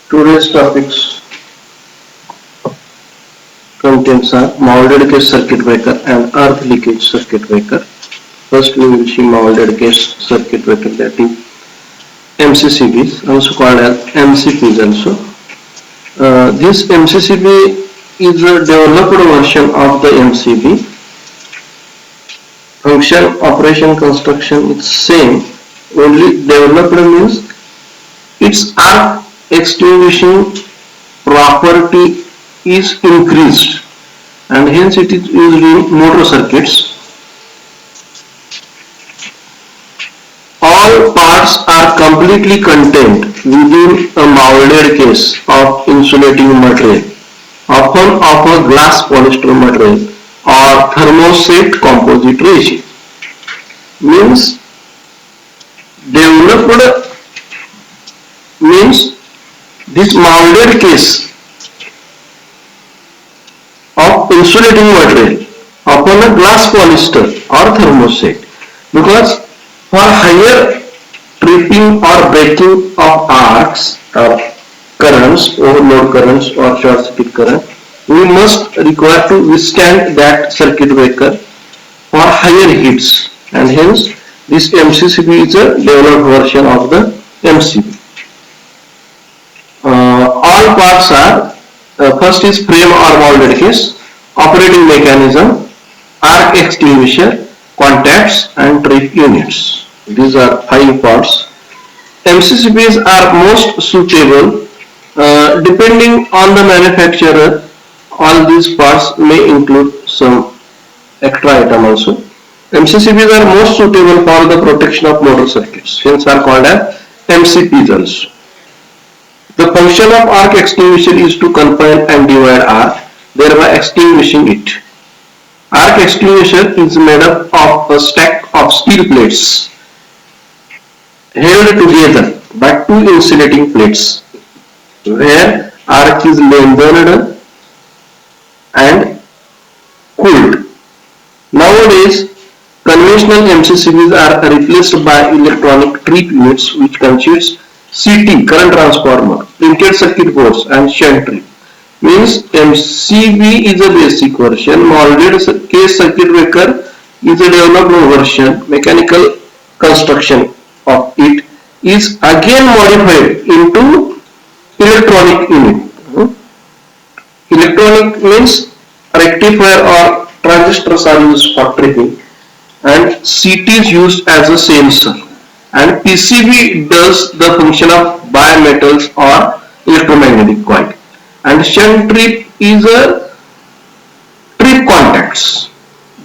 Today's topics contains are molded case circuit breaker and earth leakage circuit breaker. First we will see molded case circuit breaker, that is MCCBs, also called as MCPs also. This MCCB is a developed version of the MCB. Function, operation, construction is same, only developed means its arc extinguishing property is increased and hence it is used in motor circuits. All parts are completely contained within a molded case of insulating material, often of a glass polyester material or thermoset composite resin. Means developed means this molded case of insulating material upon a glass polyester or thermoset, because for higher tripping or breaking of arcs or currents, overload currents or short circuit current, we must require to withstand that circuit breaker for higher heats, and hence this MCCB is a developed version of the MCB. All parts are, first is frame or molded case, operating mechanism, arc extinguisher, contacts and trip units. These are 5 parts. MCCBs are most suitable depending on the manufacturer. All these parts may include some extra item also. MCCBs are most suitable for the protection of motor circuits, hence are called as MCPs also. The function of arc extinguisher is to confine and divide arc, thereby extinguishing it. Arc extinguisher is made up of a stack of steel plates held together by 2 insulating plates, where arc is lengthened and cooled. Nowadays, conventional MCCBs are replaced by electronic trip units, which consists CT, current transformer, printed circuit boards and shunt trip. Means MCB is a basic version, molded case circuit breaker is a developed version, mechanical construction of it is again modified into electronic unit. Electronic means rectifier or transistors are used for tripping, and CT is used as a sensor, and PCB does the function of bimetals or electromagnetic coil, and shunt trip is a trip contacts.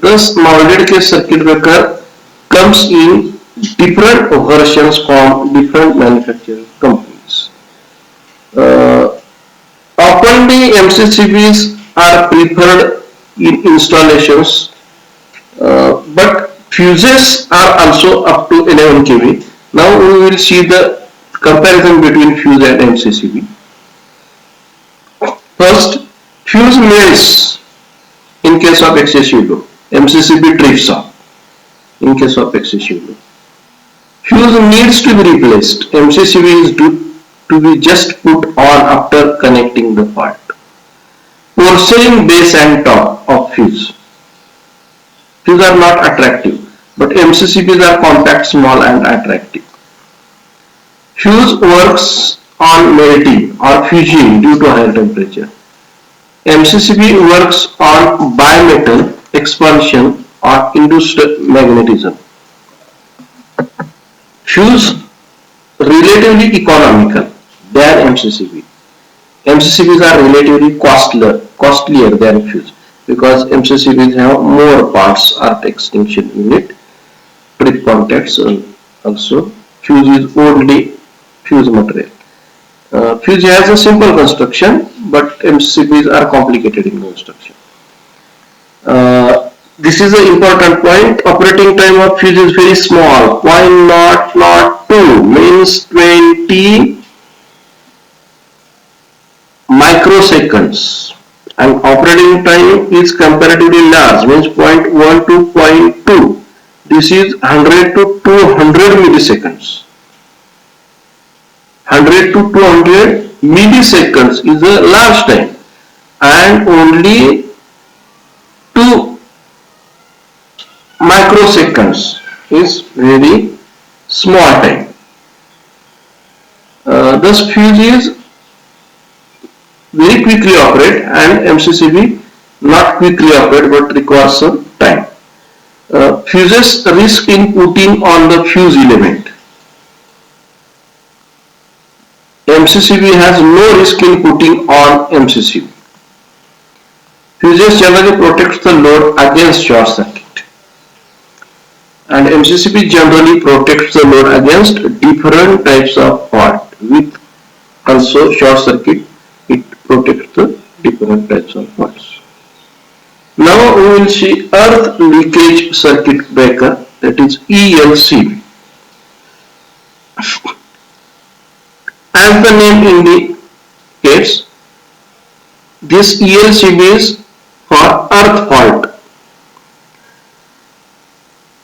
Thus molded case circuit breaker comes in different versions from different manufacturing companies. Often MCCBs are preferred in installations, but fuses are also up to 11 kV. Now we will see the comparison between fuse and MCCB. First, fuse melts in case of excessive load. MCCB trips off in case of excessive load. Fuse needs to be replaced. MCCB is to be just put on after connecting the part. Porcelain base and top of fuse. Fuse are not attractive, but MCCBs are compact, small and attractive. Fuse works on melting or fusing due to higher temperature. MCCB works on bimetal expansion or induced magnetism. Fuse relatively economical than MCCB. MCCBs are relatively costlier than fuse, because MCCBs have more parts, arc extinction unit, trip contacts also. Fuse is only fuse material. Fuse has a simple construction, but MCCBs are complicated in construction. This is an important point. Operating time of fuse is very small, 0.002 means 20 microseconds, and operating time is comparatively large, means 0.1 to 0.2. This is 100 to 200 milliseconds. 100 to 200 milliseconds is a large time, and only 2 microseconds is very small time. Thus fuses very quickly operate, and MCCB not quickly operate but requires some time. Fuses risk in putting on the fuse element. MCCB has no risk in putting on MCCB. Fuses generally protects the load against short circuit, and MCCB generally protects the load against different types of fault. With also short circuit, it protects the different types of faults. Now we will see earth leakage circuit breaker, that is ELCB. As the name indicates, this ELCB is for earth fault.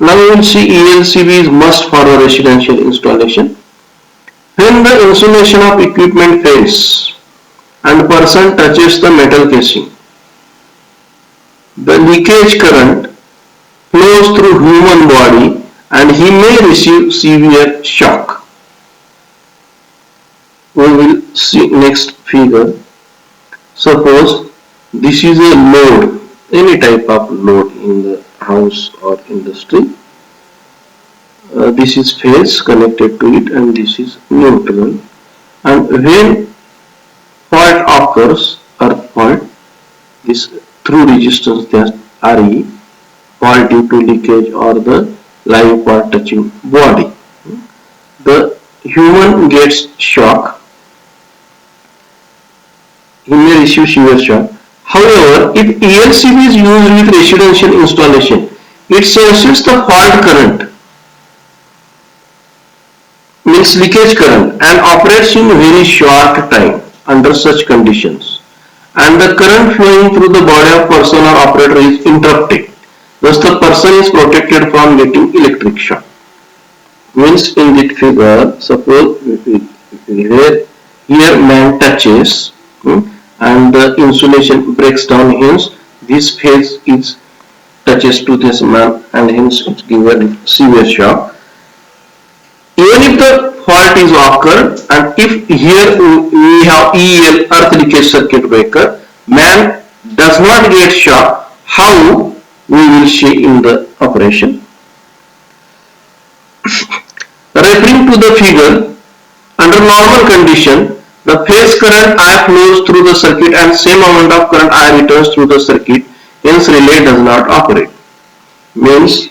Now we will see ELCB is must for a residential installation. When the insulation of equipment fails and person touches the metal casing, the leakage current flows through human body and he may receive severe shock. We will see next figure. Suppose this is a load, any type of load in the house or industry. This is phase connected to it, and this is neutral. And when fault occurs, earth fault, this through resistance, that RE, fault due to leakage or the live part touching body, the human gets shock. He may receive severe shock. However, if ELCB is used with residential installation, it senses the fault current, means leakage current, and operates in very short time under such conditions, and the current flowing through the body of person or operator is interrupted. Thus the person is protected from getting electric shock. Means in that figure, suppose here man touches and the insulation breaks down, hence this phase is touches to this man and hence it gives a severe shock. Even if the fault is occurred, and if here we have EL, earth leakage circuit breaker, man does not get shock. How we will see in the operation. Referring to the figure, under normal condition, the phase current I flows through the circuit and same amount of current I returns through the circuit, hence relay does not operate. Means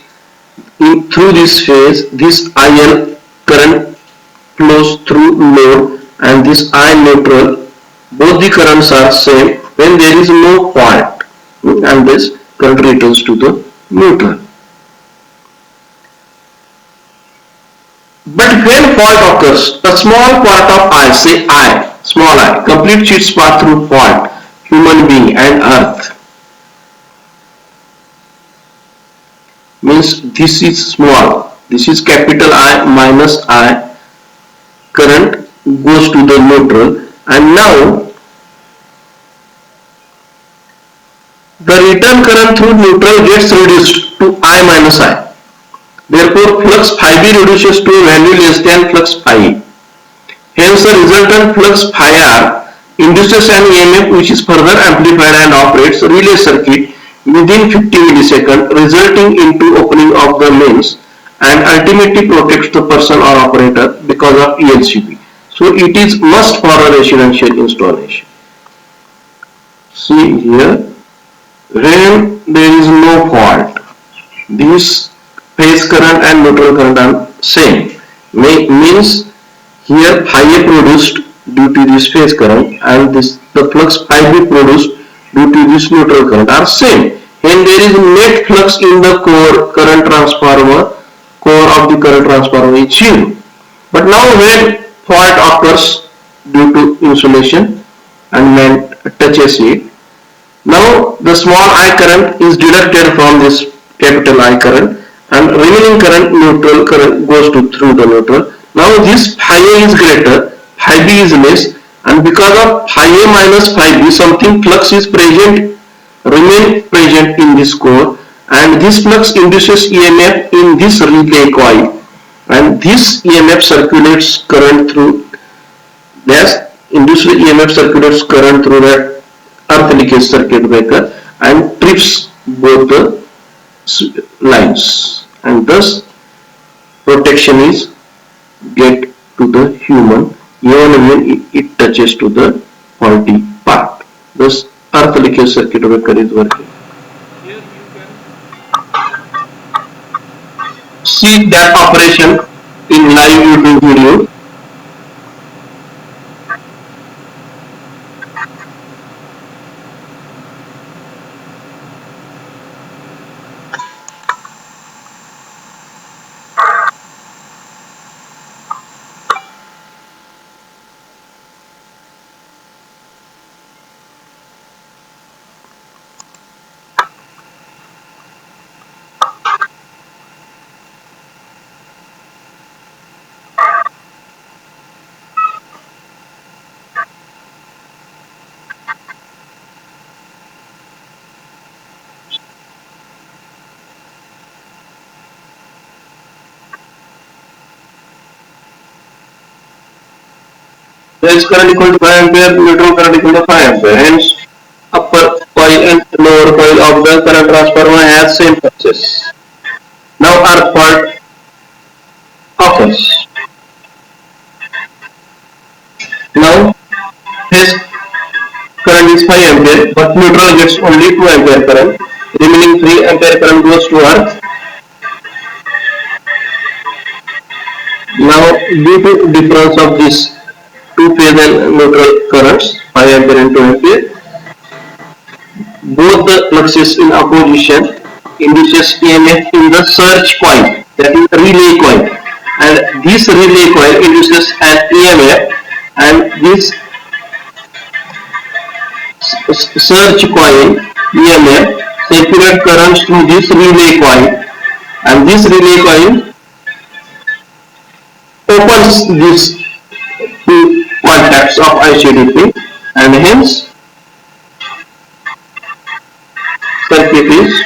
through this phase, this IL current flows through load and this I neutral, both the currents are same when there is no fault, and this current returns to the neutral. But when fault occurs, a small part of I, say I, small I, completes its path through fault, human being and earth. Means this is small, this is capital I minus I, current goes to the neutral, and now the return current through neutral gets reduced to I minus I. Therefore, flux phi B reduces to a value less than flux phi E. Hence, the resultant flux phi R induces an EMF which is further amplified and operates relay circuit within 50 milliseconds, resulting into opening of the mains and ultimately protects the person or operator because of ELCB. So, it is must for a residential installation. See here, when there is no fault, these phase current and neutral current are same. Means here phi A produced due to this phase current and the flux phi B produced due to this neutral current are same. When there is net flux in the core current transformer, core of the current transformer is 0. But now when fault occurs due to insulation and man touches it, now the small I current is deducted from this capital I current, and remaining current, neutral current, goes to through the neutral. Now this phi A is greater, phi B is less, And because of phi A minus phi B, something flux is present, remain present in this core, and this flux induces EMF in this relay coil, and this EMF circulates current through that induced EMF circulates current through that earth leakage circuit breaker and trips both the lines, and thus protection is get to the human even when it touches to the faulty part. Thus earth leakage circuit breaker is working. See that operation in live YouTube video. Base current equal to 5 ampere, neutral current equal to 5 ampere. Hence, upper coil and lower coil of the current transformer has same process. Now earth fault occurs. Now his current is 5 ampere, but neutral gets only 2 ampere current. Remaining 3 ampere current goes to earth. Now due to difference of this two phase and neutral currents 5 ampere and 2 ampere, both the fluxes in opposition induces EMF in the surge coil, that is relay coil, and this relay coil induces an EMF, and this surge coil EMF circulate currents through this relay coil, and this relay coil opens these two contacts of ICDP, and hence circuit is